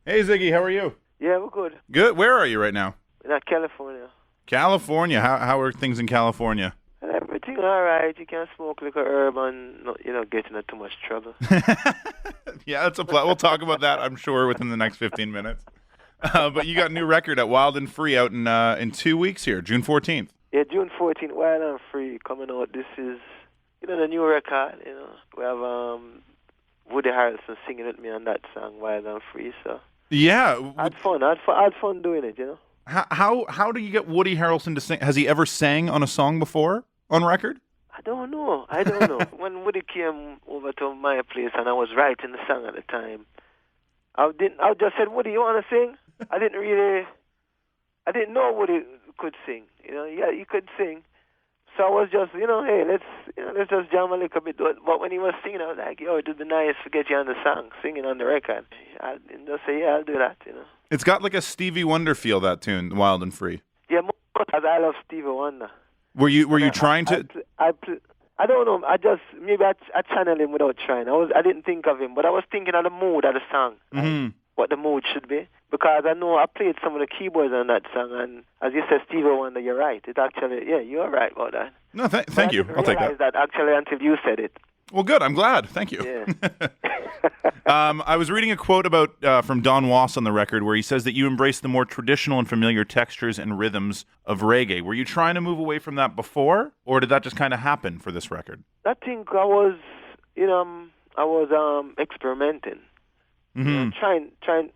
Hey, Ziggy, how are you? Yeah, we're good. Good. Where are you right now? In California. California. How are things in California? And everything all right. You can smoke like a herb and not, get into too much trouble. Yeah, that's a we'll talk about that, I'm sure, within the next 15 minutes. But you got a new record at Wild and Free out in 2 weeks here, June 14th. Yeah, June 14th, Wild and Free coming out. This is, the new record. We have Woody Harrelson singing with me on that song, Wild and Free. So Yeah. I had fun doing it. How do you get Woody Harrelson to sing? Has he ever sang on a song before on record? I don't know. When Woody came over to my place and I was writing the song at the time, I just said, Woody, you want to sing? I didn't know Woody could sing. Yeah, he could sing. So I was just, hey, let's just jam a little bit. But when he was singing, I was like, yo, it would be nice to get you on the song, singing on the record. I just say, yeah, I'll do that. It's got like a Stevie Wonder feel, that tune, Wild and Free. Yeah, because I love Stevie Wonder. Were you trying to? I don't know. Maybe I channeled him without trying. I didn't think of him, but I was thinking of the mood of the song, what the mood should be. Because I know I played some of the keyboards on that song, and as you said, Stevie Wonder, you're right. It actually, yeah, you're right about that. No, thank you. I'll take that. That actually until you said it. Well, good. I'm glad. Thank you. Yeah. I was reading a quote about from Don Was on the record where he says that you embrace the more traditional and familiar textures and rhythms of reggae. Were you trying to move away from that before, or did that just kind of happen for this record? I think I was, experimenting. Mm-hmm. Trying.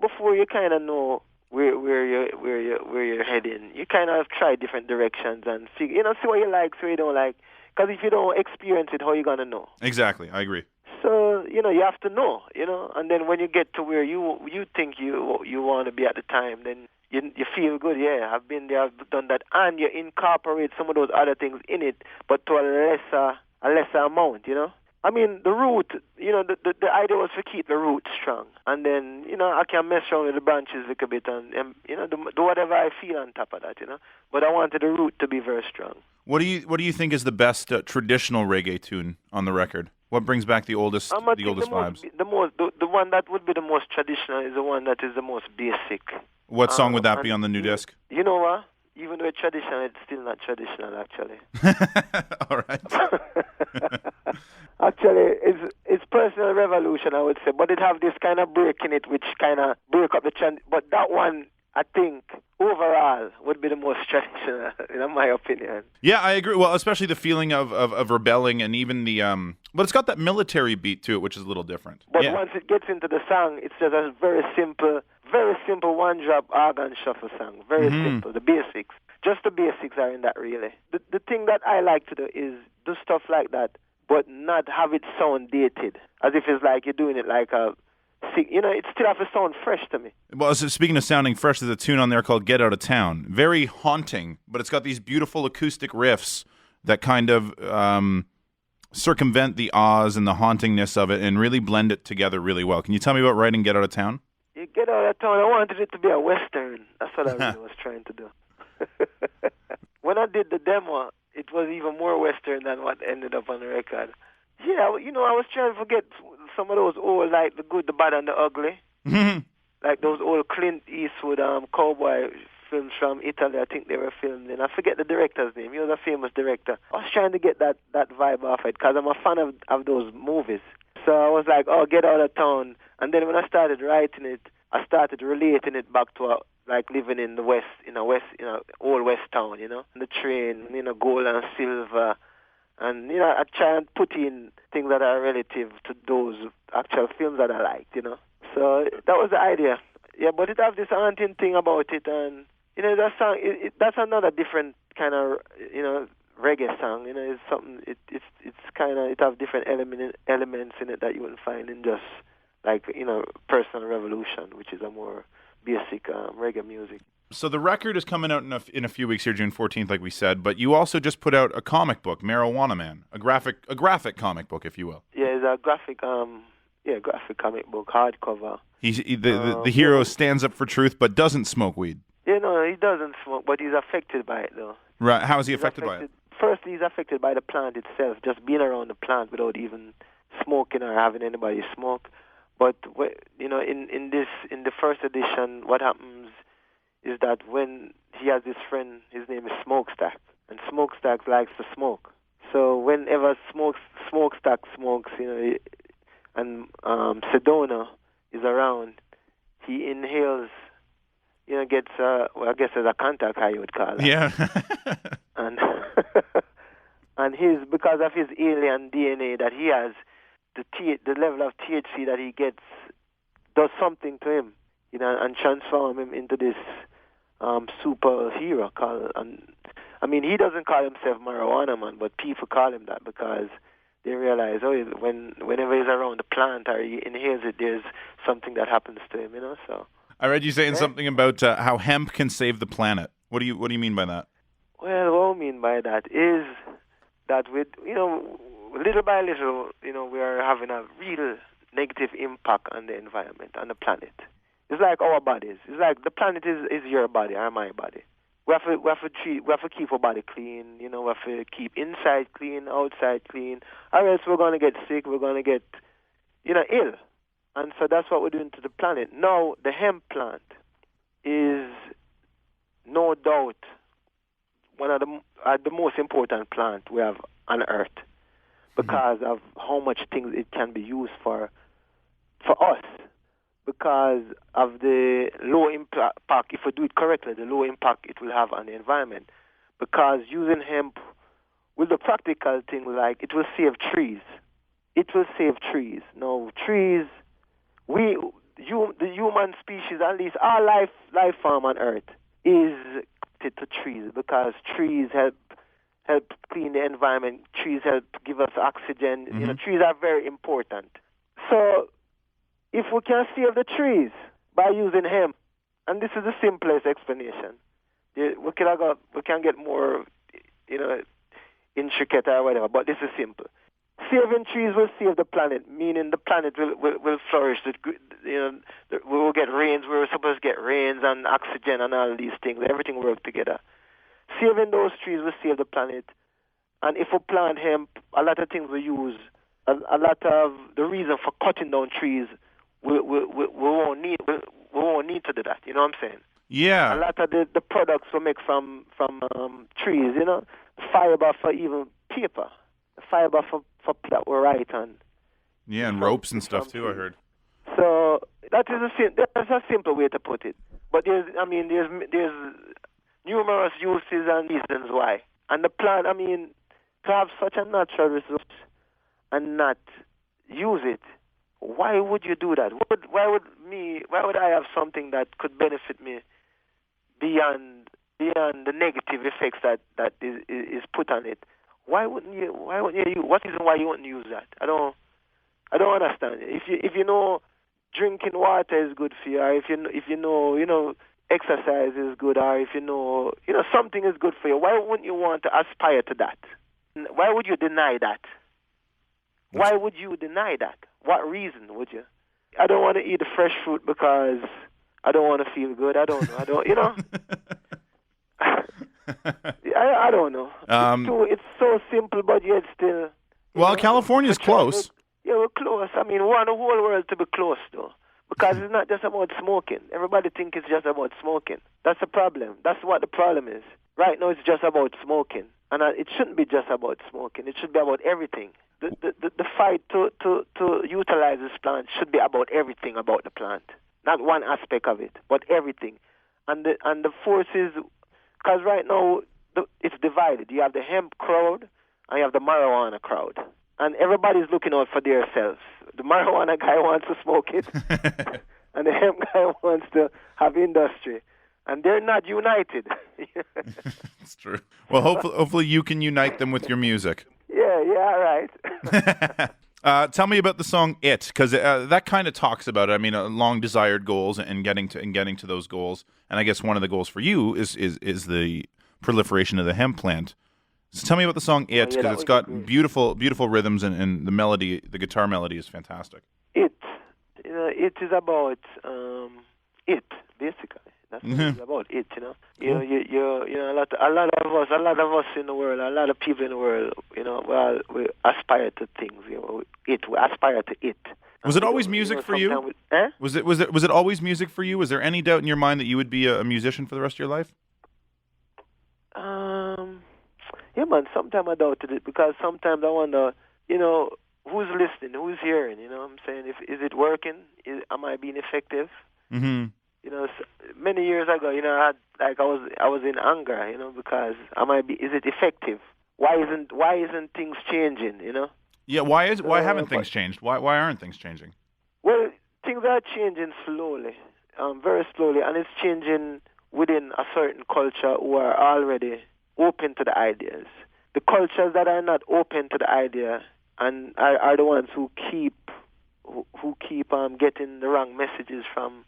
Before you kind of know where you're heading, you kind of try different directions and see what you like, see what you don't like. Because if you don't experience it, how are you gonna know? Exactly, I agree. So you have to know, and then when you get to where you think you want to be at the time, then you feel good. Yeah, I've been there, I've done that, and you incorporate some of those other things in it, but to a lesser amount. I mean, the root, the idea was to keep the root strong. And then, I can mess around with the branches a little bit and do whatever I feel on top of that, But I wanted the root to be very strong. What do you think is the best traditional reggae tune on the record? What brings back the oldest vibes? The one that would be the most traditional is the one that is the most basic. What song would that be on the new disc? You know what? Even though it's traditional, it's still not traditional, actually. All right. Actually, it's personal revolution, I would say, but it have this kind of break in it, which kind of break up the trend. But that one, I think, overall, would be the most traditional, in my opinion. Yeah, I agree. Well, especially the feeling of rebelling, and even the but it's got that military beat to it, which is a little different. But once it gets into the song, it's just a very simple one-drop organ shuffle song. Very simple, the basics. Just the basics are in that, really. The thing that I like to do is do stuff like that, but not have it sound dated, as if it's like you're doing it like a... it still has to sound fresh to me. Well, so speaking of sounding fresh, there's a tune on there called Get Out of Town. Very haunting, but it's got these beautiful acoustic riffs that kind of circumvent the ahs and the hauntingness of it and really blend it together really well. Can you tell me about writing Get Out of Town? Get Out of Town, I wanted it to be a Western. That's what I really was trying to do. When I did the demo, it was even more Western than what ended up on the record. Yeah, I was trying to forget some of those old, like The Good, the Bad, and the Ugly. Like those old Clint Eastwood cowboy films from Italy, I think they were filmed in. I forget the director's name. He was a famous director. I was trying to get that vibe off it because I'm a fan of those movies. So I was like, Get Out of Town. And then when I started writing it, I started relating it back to like living in the West, old West town, the train, gold and silver. And, I try and put in things that are relative to those actual films that I liked, So that was the idea. Yeah, but it has this haunting thing about it, and, that song, that's another different kind of, reggae song, it's something, it's kind of, it has different elements in it that you wouldn't find in just, like, Personal Revolution, which is a more basic reggae music. So the record is coming out in a few weeks here, June 14th, like we said. But you also just put out a comic book, Marijuanaman, a graphic comic book, if you will. Yeah, it's a graphic comic book, hardcover. The hero stands up for truth, but doesn't smoke weed. Yeah, no, he doesn't smoke, but he's affected by it, though. Right? How is he affected by it? Firstly, he's affected by the plant itself, just being around the plant without even smoking or having anybody smoke. But in the first edition, what happens is that when he has this friend, his name is Smokestack, and Smokestack likes to smoke. So whenever Smokestack smokes, and Sedona is around, he inhales, gets I guess as a contact high, you would call it. Yeah. And and because of his alien DNA that he has, the level of THC that he gets does something to him, and transform him into this superhero called. He doesn't call himself Marijuanaman, but people call him that because they realize, whenever he's around the plant or he inhales it, there's something that happens to him, So I read you saying something about how hemp can save the planet. What do you mean by that? Well, what I mean by that is that with little by little, we are having a real negative impact on the environment, on the planet. It's like our bodies. It's like the planet is your body or my body. We have to keep our body clean. We have to keep inside clean, outside clean, or else we're going to get sick. We're going to get, ill. And so that's what we're doing to the planet. Now, the hemp plant is no doubt one of the most important plant we have on Earth because of how much things it can be used for us. Because of the low impact, if we do it correctly, the low impact it will have on the environment. Because using hemp with the practical thing, like it will save trees. It will save trees. Now, trees, the human species, at least our life form on Earth, is connected to trees because trees help clean the environment. Trees help give us oxygen. Trees are very important. So, if we can save the trees by using hemp, and this is the simplest explanation, we can get more, intricate or whatever, but this is simple. Saving trees will save the planet, meaning the planet will flourish. We will get rains. We're supposed to get rains and oxygen and all these things. Everything works together. Saving those trees will save the planet. And if we plant hemp, a lot of things we use, a lot of the reason for cutting down trees, we won't need to do that. You know what I'm saying? Yeah. A lot of the products we make from trees, fiber for even paper, fiber for that we write on. Yeah, and ropes and stuff too, I heard. So that's a simple way to put it. But there's numerous uses and reasons why. And the plant, to have such a natural resource and not use it, why would you do that? Why would I have something that could benefit me beyond the negative effects that is put on it? Why wouldn't you? What is why you wouldn't use that? I don't understand. If you know drinking water is good for you, or if you know exercise is good, or if you know something is good for you, why wouldn't you want to aspire to that? Why would you deny that? Why would you deny that? What reason would you? I don't want to eat the fresh fruit because I don't want to feel good. I don't know. I don't know. It's so simple, but yet still. Well, California's close. Yeah, we're close. We want the whole world to be close, though. Because it's not just about smoking. Everybody thinks it's just about smoking. That's the problem. That's what the problem is. Right now, it's just about smoking. And it shouldn't be just about smoking. It should be about everything. The fight to utilize this plant should be about everything about the plant. Not one aspect of it, but everything. And the forces, because right now it's divided. You have the hemp crowd and you have the marijuana crowd. And everybody's looking out for themselves. The marijuana guy wants to smoke it, and the hemp guy wants to have industry. And they're not united. It's true. Well, hopefully you can unite them with your music. Yeah, right. Tell me about the song "It," because that kind of talks about it. Long desired goals and getting to those goals. And I guess one of the goals for you is the proliferation of the hemp plant. So tell me about the song "It," because it's got beautiful rhythms and the melody, the guitar melody is fantastic. It is about it basically. That's what it's about. It, Cool. A lot of us in the world, a lot of people in the world, we aspire to things. We aspire to it, Was it always music for you? Was it always music for you? Was there any doubt in your mind that you would be a musician for the rest of your life? Yeah, man. Sometimes I doubted it because sometimes I wonder, who's listening, who's hearing. You know what I'm saying? Is it working? Am I being effective? Mm-hmm. Many years ago, I was in anger, because is it effective? Why isn't things changing? Yeah, why haven't things changed? Why aren't things changing? Well, things are changing slowly, very slowly, and it's changing within a certain culture who are already open to the ideas. The cultures that are not open to the idea and are the ones who keep getting the wrong messages from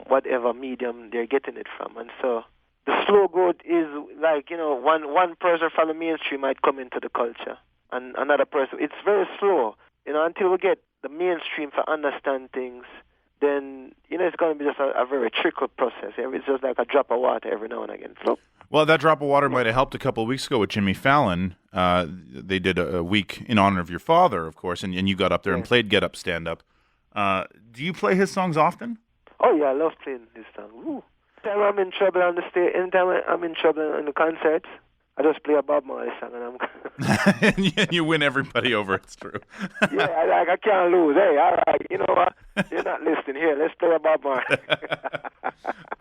whatever medium they're getting it from. And so the slow growth is like, one person from the mainstream might come into the culture and another person. It's very slow, until we get the mainstream to understand things. Then, it's going to be just a very trickle process. It's just like a drop of water every now and again. So, well, that drop of water might have helped a couple of weeks ago with Jimmy Fallon. They did a week in honor of your father, of course, and you got up there and played Get Up, Stand Up. Do you play his songs often? Oh, yeah, I love playing his songs. Anytime I'm in trouble on the stage, anytime I'm in trouble in the concerts, I just play a Bob Marley song and I'm... and you win everybody over, it's true. Yeah, I can't lose. Hey, all right, you know what? You're not listening. Here, let's play a Bob Marley.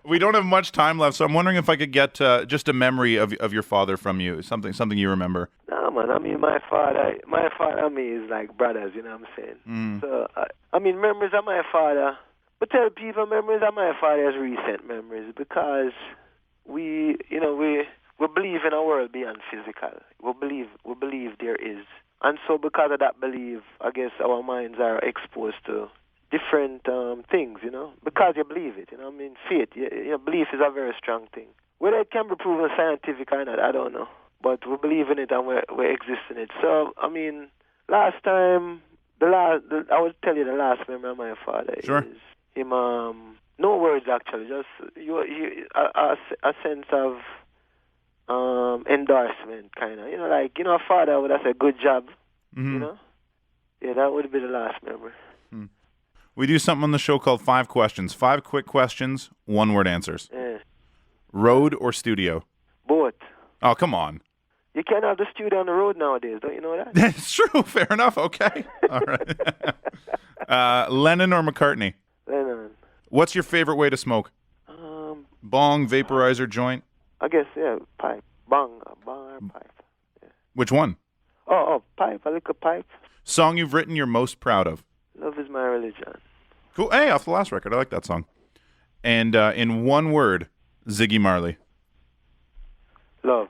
We don't have much time left, so I'm wondering if I could get just a memory of your father from you, something you remember. No, man, I mean, my father and me is like brothers, you know what I'm saying? Mm. So, memories of my father, but tell people memories of my father as recent memories because we believe in a world beyond physical. We believe there is. And so because of that belief, I guess our minds are exposed to different things, because you believe it. Faith, belief is a very strong thing. Whether it can be proven scientific or not, I don't know. But we believe in it and we exist in it. So, last time, I would tell you the last memory of my father is him, no words actually, just a sense of endorsement, kind of. A father would have said, good job, Mm-hmm. Yeah, that would be the last memory. We do something on the show called 5 Questions. 5 quick questions, 1-word answers. Yeah. Road or studio? Both. Oh, come on. You can't have the studio on the road nowadays, don't you know that? It's true. Fair enough. Okay. All right. Lennon or McCartney? Lennon. What's your favorite way to smoke? Bong, vaporizer, joint? I guess, yeah, pipe. Bong or pipe. Yeah. Which one? Oh, pipe. I like a pipe. Song you've written you're most proud of? Love is my religion. Cool. Hey, off the last record. I like that song. And in one word, Ziggy Marley. Love.